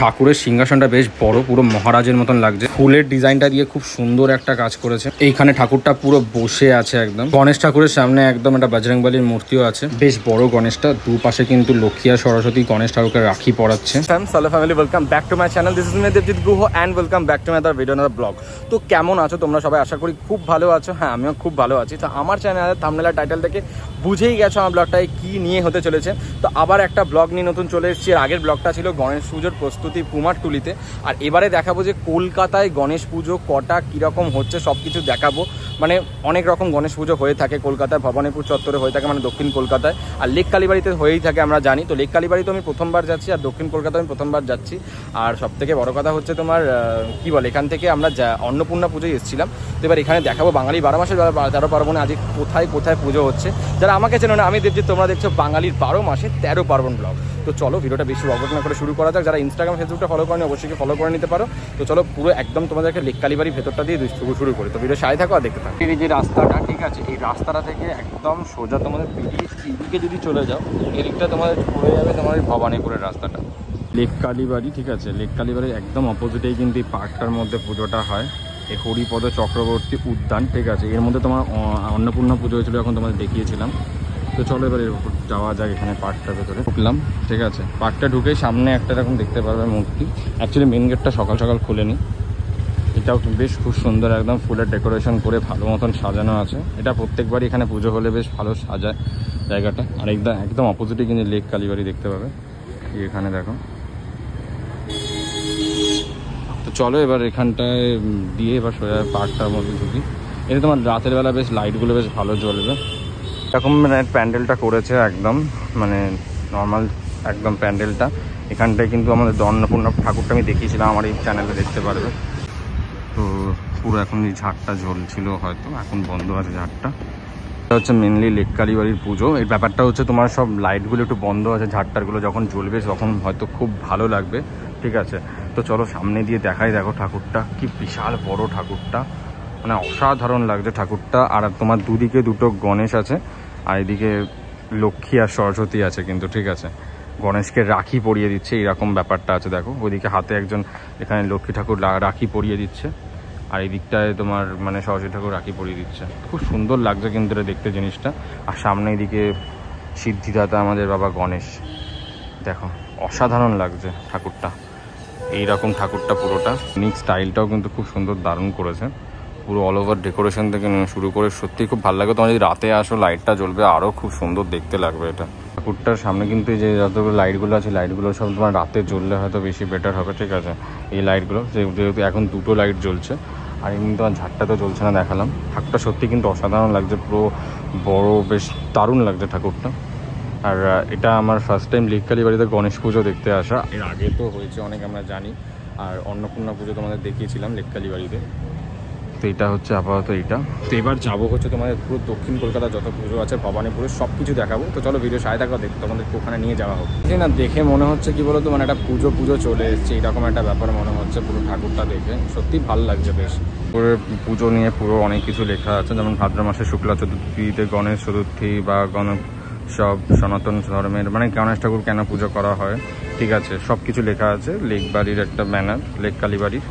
ঠাকুরের সিংহাসনটা বেশ বড়, পুরো মহারাজের মতন লাগছে। ফুলের ডিজাইনটা দিয়ে খুব সুন্দর একটা কাজ করেছে। এইখানে ঠাকুরটা পুরো বসে আছে একদম। গণেশ ঠাকুরের সামনে একদম একটা বজরংবলীর মূর্তিও আছে, বেশ বড় গণেশটা। দুপাশে কিন্তু লক্ষ্মী আর সরস্বতী গণেশ ঠাকুরকে রাখি পড়াচ্ছে। Hello family, welcome back to my channel. This is me Debjit Guha and welcome back to my other video, another blog. তো কেমন আছো তোমরা সবাই? আশা করি খুব ভালো আছো। হ্যাঁ, আমিও খুব ভালো আছি। তো আমার চ্যানেলের থাম্বনেল টাইটেল থেকে বুঝেই গেছো আমার ব্লগটায় কি নিয়ে হতে চলেছে। তো আবার একটা ব্লগ নিয়ে নতুন চলে এসেছি। আগের ব্লগটা ছিল গণেশ পুজোর প্রস্তুতি কুমারটুলিতে, আর এবারে দেখাবো যে কলকাতায় গণেশ পুজো কটা কীরকম হচ্ছে সব কিছু দেখাবো। মানে অনেক রকম গণেশ পুজো হয়ে থাকে কলকাতায়, ভবানীপুর চত্বরে হয়ে থাকে, মানে দক্ষিণ কলকাতায়, আর লেক কালীবাড়িতে হয়েই থাকে আমরা জানি। তো লেক কালীবাড়িতে আমি প্রথমবার যাচ্ছি, আর দক্ষিণ কলকাতায় আমি প্রথমবার যাচ্ছি। আর সব থেকে বড় কথা হচ্ছে তোমার কি বলে, এখান থেকে আমরা অন্নপূর্ণা পুজোয় এসেছিলাম। তো এবার এখানে দেখাবো বাঙালি 12 মাসের 13 পার্বণে আজ কোথায় কোথায় পুজো হচ্ছে। যারা আমাকে চেনো না, আমি দেবজিৎ, তোমরা দেখছো বাঙালির 12 মাসে 13 পার্বণ ব্লগ। তো চলো ভিডিওটা বেশি অবজ্ঞা করে শুরু করা যাক। যারা ইনস্টাগ্রাম ফেসবুকটা ফলো করেনি অবশ্যই ফলো করে নিতে পারো। তো চলো পুরো একদম তোমাদেরকে লেক কালীবাড়ির ভেতরটা দিয়ে শুরু করি। তো ভিডিও সাথে থাকো আর দেখতে থাকো। এই যে রাস্তাটা, ঠিক আছে, এই রাস্তাটা থেকে একদম সোজা তোমাদের এদিকে যদি চলে যাও, এদিকটা তোমাদের পড়ে যাবে তোমাদের ভবানীপুরের রাস্তাটা, লেক কালীবাড়ি। ঠিক আছে, লেক কালীবাড়ির একদম অপোজিটেই কিন্তু এই পার্কটার মধ্যে পুজোটা হয়, এই হরিপদ চক্রবর্তী উদ্যান। ঠিক আছে, এর মধ্যে তোমার অন্নপূর্ণা পুজো হয়েছিল, এখন তোমাদের দেখিয়েছিলাম। তো চলো এবার এর উপর যাওয়া যায়। এখানে পার্কটার ভেতরে ঢুকলাম। ঠিক আছে, পার্কটা ঢুকেই সামনে একটা এরকম দেখতে পারবে মূর্তি। অ্যাকচুয়ালি মেন গেটটা সকাল সকাল খুলেনি। এটাও বেশ খুব সুন্দর, একদম ফুলের ডেকোরেশন করে ভালো মতন সাজানো আছে। এটা প্রত্যেকবারই এখানে পুজো হলে বেশ ভালো সাজায় জায়গাটা। আর একদম অপোজিটে কিন্তু লেক কালীবাড়ি দেখতে পাবে, এখানে দেখো। তো চলো এবার এখানটায় দিয়ে এবার সোজা পার্কটার মধ্যে ঢুকি। এটা তোমার রাতের বেলা বেশ লাইটগুলো বেশ ভালো জ্বলবে। এরকম মানে প্যান্ডেলটা করেছে একদম, মানে নর্মাল একদম প্যান্ডেলটা। এখানটায় কিন্তু আমাদের অন্নপূর্ণা ঠাকুরটা আমি দেখিয়েছিলাম, আমার এই চ্যানেলে দেখতে পারবে। তো পুরো এখন এই ঝাড়টা জ্বলছিল, হয়তো এখন বন্ধ আছে ঝাড়টা। এটা হচ্ছে মেনলি লেক কালীবাড়ির পুজো। এই ব্যাপারটা হচ্ছে তোমার সব লাইটগুলো একটু বন্ধ আছে, ঝাড়টারগুলো যখন জ্বলবে তখন হয়তো খুব ভালো লাগবে। ঠিক আছে, তো চলো সামনে দিয়ে দেখাই। দেখো ঠাকুরটা কি বিশাল বড়, ঠাকুরটা মানে অসাধারণ লাগছে ঠাকুরটা। আর তোমার দুদিকে দুটো গণেশ আছে, আর এদিকে লক্ষ্মী আর সরস্বতী আছে কিন্তু। ঠিক আছে, গণেশকে রাখি পরিয়ে দিচ্ছে, এইরকম ব্যাপারটা আছে। দেখো ওইদিকে হাতে একজন এখানে লক্ষ্মী ঠাকুর রাখি পরিয়ে দিচ্ছে, আর এই দিকটায় তোমার মানে সরস্বতী ঠাকুর রাখি পরিয়ে দিচ্ছে। খুব সুন্দর লাগছে কিন্তু এটা দেখতে জিনিসটা। আর সামনে এদিকে সিদ্ধিদাতা আমাদের বাবা গণেশ, দেখো অসাধারণ লাগছে ঠাকুরটা। এইরকম ঠাকুরটা পুরোটা ইউনিক স্টাইলটাও কিন্তু খুব সুন্দর, দারুণ করেছে। পুরো অল ওভার ডেকোরেশন থেকে শুরু করে সত্যিই খুব ভালো লাগে। তোমার যদি রাতে আসো লাইটটা জ্বলবে, আরও খুব সুন্দর দেখতে লাগবে এটা। ঠাকুরটার সামনে কিন্তু এই যে যতগুলো লাইটগুলো আছে, লাইটগুলো সব তোমার রাতে জ্বললে হয়তো বেশি বেটার হবে। ঠিক আছে, এই লাইটগুলো যেহেতু এখন দুটো লাইট জ্বলছে, আর এমনি তোমার ঝাড়টা তো জ্বলছে না, দেখালাম। ঠাকুরটা সত্যি কিন্তু অসাধারণ লাগছে, পুরো বড়, বেশ দারুণ লাগছে ঠাকুরটা। আর এটা আমার ফার্স্ট টাইম লেক কালীবাড়িতে গণেশ পুজো দেখতে আসা। এর আগে তো হয়েছে অনেক, আমরা জানি। আর অন্নপূর্ণা পুজো তোমাদের দেখিয়েছিলাম লেক কালীবাড়িতে। তো এটা হচ্ছে আপাতত এইটা। তো এবার যাবো হচ্ছে তোমাদের পুরো দক্ষিণ কলকাতা যত পুজো আছে ভবানীপুরে সব কিছু দেখাবো। তো চলো ভিডিও সাথে থাকো, দেখো তোমাদেরকে ওখানে নিয়ে যাওয়া হোক। না দেখে মনে হচ্ছে কি বলো তো, মানে একটা পুজো চলে এসছে, এরকম একটা ব্যাপার মনে হচ্ছে পুরো ঠাকুরটা দেখে। সত্যি ভালো লাগছে বেশ। পুরো পুজো নিয়ে পুরো অনেক কিছু লেখা আছে, যেমন ভাদ্র মাসে শুক্লা চতুর্থীতে গণেশ চতুর্থী বা সব সনাতন ধর্মের মানে গণেশ ঠাকুর কেন পুজো করা হয়। ঠিক আছে, সব কিছু লেখা আছে। লেক বাড়ির একটা ব্যানার, লেক কালীবাড়ির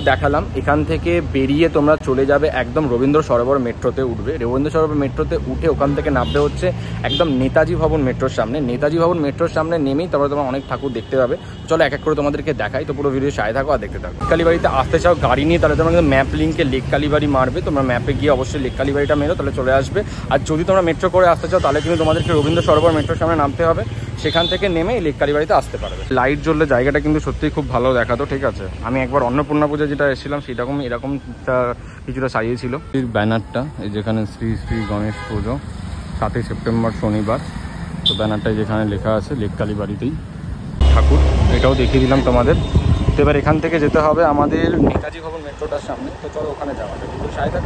দেখালাম। এখান থেকে বেরিয়ে তোমরা চলে যাবে একদম রবীন্দ্র সরোবর মেট্রোতে উঠবে। রবীন্দ্র সরোবর মেট্রোতে উঠে ওখান থেকে নামবে হচ্ছে একদম নেতাজি ভবন মেট্রোর সামনে। নেতাজি ভবন মেট্রোর সামনে নেমেই তারপরে তোমরা অনেক ঠাকুর দেখতে পাবে। চলো এক এক করে তোমাদেরকে দেখাই। তো পুরো ভিডিও সাথে থাকো আর দেখতে থাকো। লেক কালীবাড়িতে আসতে চাও গাড়ি নিয়ে, তাহলে তোমরা ম্যাপ লিঙ্কে লেক কালীবাড়ি মারবে। তোমরা ম্যাপে গিয়ে অবশ্যই লেক কালীবাড়িটা মেরো, তাহলে চলে আসবে। আর যদি তোমরা মেট্রো করে আসতে চাও তাহলে কিন্তু তোমাদেরকে রবীন্দ্র সরোবর মেট্রোর সামনে নামতে হবে, সেখান থেকে নেমে লেক কালীবাড়িতে আসতে পারবে। লাইট জ্বললে জায়গাটা কিন্তু সত্যিই খুব ভালো দেখাতো। ঠিক আছে, আমি একবার অন্নপূর্ণা পুজো যেটা এসেছিলাম সেরকম এরকমটা কিছুটা সাজিয়েছিল। এই ব্যানারটা, এই যেখানে শ্রী শ্রী গণেশ পুজো 7ই সেপ্টেম্বর শনিবার। তো ব্যানারটাই যেখানে লেখা আছে লেক কালীবাড়িতেই ঠাকুর, এটাও দেখিয়ে দিলাম তোমাদের। তো এবার এখান থেকে যেতে হবে আমাদের নেতাজি ভবন মেট্রোটার সামনে। তো চলো ওখানে যাওয়া যায়। কিন্তু সাইডটা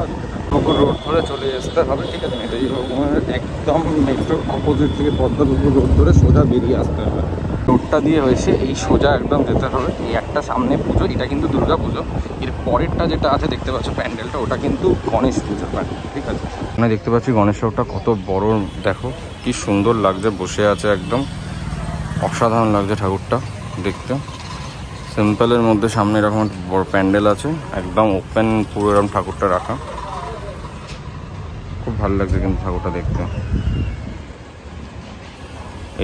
পুকুর রোড ধরে চলে আসতে হবে। ঠিক আছে, নেতাজি ভবনের একদম মেট্রোর অপোজিট থেকে পদ্মপুকুর রোড ধরে সোজা বেরিয়ে আসতে হবে। রোডটা দিয়ে হয়েছে এই সোজা একদম যেতে হবে। এই একটা সামনে পুজো, এটা কিন্তু দুর্গা পুজো। এর পরেরটা যেটা আছে দেখতে পাচ্ছ প্যান্ডেলটা, ওটা কিন্তু গণেশ পুজোর প্যান্ডেল। ঠিক আছে, মানে দেখতে পাচ্ছি গণেশ ঠাকুরটা কত বড়, দেখো কি সুন্দর লাগছে, বসে আছে একদম অসাধারণ লাগছে ঠাকুরটা দেখতে। সিম্পলের মধ্যে সামনে এরকম বড় প্যান্ডেল আছে, একদম ওপেন পুরো এরকম ঠাকুরটা রাখা। খুব ভালো লাগছে কিন্তু ঠাকুরটা দেখতে।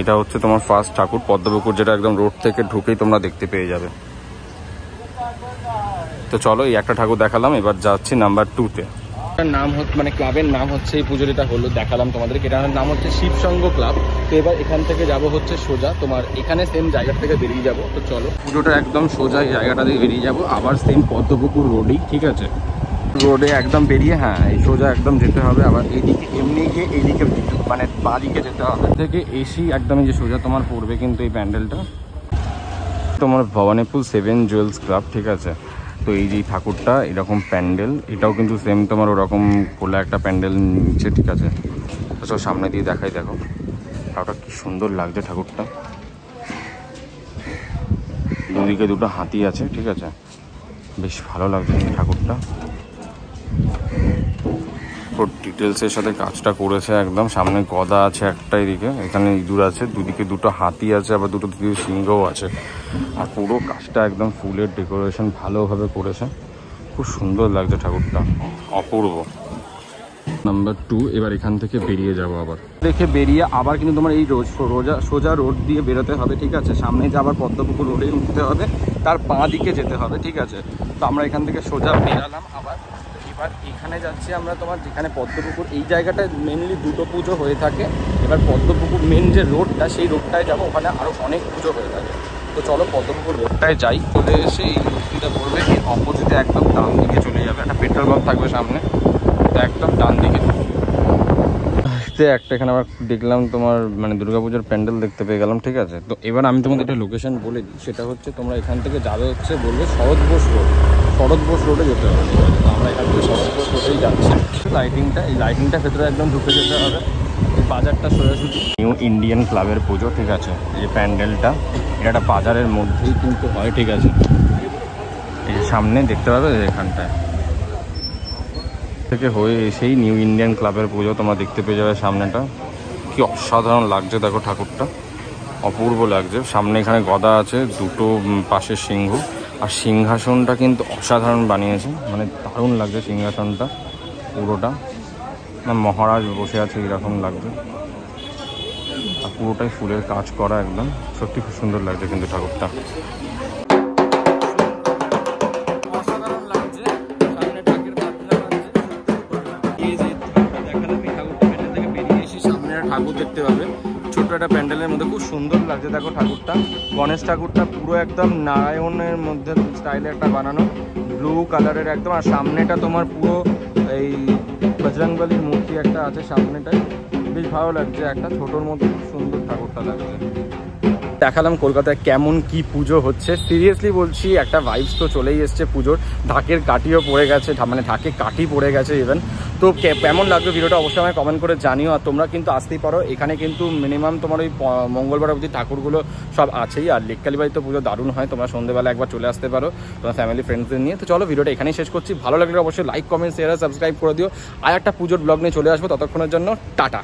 এটা হচ্ছে তোমার ফার্স্ট ঠাকুর পদ্মপুকুর, যেটা একদম রোড থেকে ঢুকেই তোমরা দেখতে পেয়ে যাবে। তো চলো, এই একটা ঠাকুর দেখালাম, এবার যাচ্ছি নাম্বার 2-তে। নাম হচ্ছে মানে ক্লাবের নাম হচ্ছে, এই পুজোর এটা হলো দেখালাম তোমাদেরকে, এটার নাম হচ্ছে শিবসঙ্গ ক্লাব। তো এবার এখান থেকে যাব হচ্ছে সোজা তোমার এখানে সেম জায়গা থেকে বেরিয়ে যাব। তো চলো, পুজোটা একদম সোজা এই জায়গাটা দিয়ে বেরিয়ে যাব, আবার সেম পদ্মপুকুর রোডেই, ঠিক আছে? রোডে একদম বেরিয়ে হ্যাঁ এই সোজা একদম যেতে হবে। আবার এইদিকে এমনি গিয়ে এইদিকে মানে বাঁদিকে যেতে হবে, থেকে এসি একদম যে সোজা তোমার পড়বে কিন্তু এই প্যান্ডেলটা তোমার ভবানীপুর 7 জুয়েলস ক্লাব, ঠিক আছে? তো এই যে ঠাকুরটা এরকম প্যান্ডেল, এটাও কিন্তু সেম তোমার ওরকম খোলা একটা প্যান্ডেল নিচ্ছে, ঠিক আছে? তো সামনে দিয়ে দেখাই, দেখো ঠাকুরটা কি সুন্দর লাগছে। ঠাকুরটা দুদিকে দুটো হাতি আছে, ঠিক আছে? বেশ ভালো লাগছে ঠাকুরটা। ডিটেলসের সাথে কাজটা করেছে একদম। সামনে গদা আছে একটা, এদিকে এখানে ইঁদুর আছে, দুদিকে দুটো হাতি আছে, আবার দুটো সিংহও আছে। আর পুরো কাজটা একদম ফুলের ডেকোরেশন ভালোভাবে করেছে, খুব সুন্দর লাগছে ঠাকুরটা, অপূর্ব। নাম্বার 2, এবার এখান থেকে বেরিয়ে যাব। আবার দেখে বেরিয়ে আবার কিন্তু তোমার এই সোজা রোড দিয়ে বেরোতে হবে, ঠিক আছে? সামনে যে আবার পদ্মপুকুর রোডে উঠতে হবে, তার বাঁ দিকে যেতে হবে, ঠিক আছে? তো আমরা এখান থেকে সোজা বেরালাম আবার। এবার এখানে যাচ্ছি আমরা তোমার যেখানে পদ্মপুকুর, এই জায়গাটায় মেনলি দুটো পুজো হয়ে থাকে। এবার পদ্মপুকুর মেন যে রোডটা, সেই রোডটায় যাবো, ওখানে আরও অনেক পুজো হয়ে থাকে। তো চলো পদ্মপুকুর রোডটায় যাই। চলে এসে এই মূর্তিটা পড়বে, এর অপোজিটে একদম ডান দিকে চলে যাবে, একটা পেট্রোল পাম্প থাকবে সামনে, তো একদম ডান দিকে। একটা এখানে আবার দেখলাম তোমার মানে দুর্গাপুজোর প্যান্ডেল দেখতে পেয়ে গেলাম, ঠিক আছে? তো এবার আমি তোমাদের একটা লোকেশন বলে দিই, সেটা হচ্ছে তোমরা এখান থেকে যাবে হচ্ছে বলবে শরৎ বোস রোডে যেতে হবে। তো আমরা এখান থেকে শরৎ বোস রোডেই যাচ্ছি। এই লাইটিংটা ভেতরে একদম ঢুকে যেতে হবে। এই বাজারটা সোজাসুজি নিউ ইন্ডিয়ান ক্লাবের পুজো, ঠিক আছে? এই যে প্যান্ডেলটা, এটা একটা বাজারের মধ্যেই কিন্তু হয়, ঠিক আছে? এই যে সামনে দেখতে পাবে এখানটায় থেকে হয়ে এসেই নিউ ইন্ডিয়ান ক্লাবের পুজো তোমরা দেখতে পেয়ে যাবে। সামনেটা কি অসাধারণ লাগছে, দেখো ঠাকুরটা অপূর্ব লাগছে। সামনে এখানে গদা আছে, দুটো পাশে সিংহ, আর সিংহাসনটা কিন্তু অসাধারণ বানিয়েছে, মানে দারুণ লাগছে সিংহাসনটা পুরোটা, মহারাজ বসে আছে এরকম লাগছে। আর পুরোটাই ফুলের কাজ করা, একদম সত্যি খুব সুন্দর লাগছে কিন্তু ঠাকুরটা। ঠাকুর দেখতে পাবে ছোট একটা প্যান্ডেলের মধ্যে, খুব সুন্দর লাগছে। দেখো ঠাকুরটা, গণেশ ঠাকুরটা পুরো একদম নারায়ণের মধ্যে স্টাইলে একটা বানানো, ব্লু কালারের একদম। আর সামনেটা তোমার পুরো এই বজরংবলীর মূর্তি একটা আছে সামনেটায়, বেশ ভালো লাগছে। একটা ছোটোর মধ্যে খুব সুন্দর ঠাকুরটা লাগছে। দেখালাম কলকাতায় কেমন কি পুজো হচ্ছে। সিরিয়াসলি বলছি, একটা ভাইবস তো চলেই এসছে পুজোর। ঢাকের কাঠিও পড়ে গেছে, মানে ঢাকে কাঠি পড়ে গেছে ইভেন। তো কেমন লাগলো ভিডিওটা অবশ্যই আমায় কমেন্ট করে জানিও। আর তোমরা কিন্তু আসতেই পারো, এখানে কিন্তু মিনিমাম তোমার ওই মঙ্গলবার অবধি ঠাকুরগুলো সব আছেই। আর লেককালীবাড়ি তো পুজো দারুণ হয়, তোমরা সন্ধ্যেবেলা একবার চলে আসতে পারো তোমার ফ্যামিলি ফ্রেন্ডসদের নিয়ে। তো চলো ভিডিওটা এখানেই শেষ করছি। ভালো লাগলে অবশ্যই লাইক কমেন্ট শেয়ার সাবস্ক্রাইব করে দিও। আর একটা পুজোর ব্লগ নিয়ে চলে আসবো, ততক্ষণের জন্য টাটা।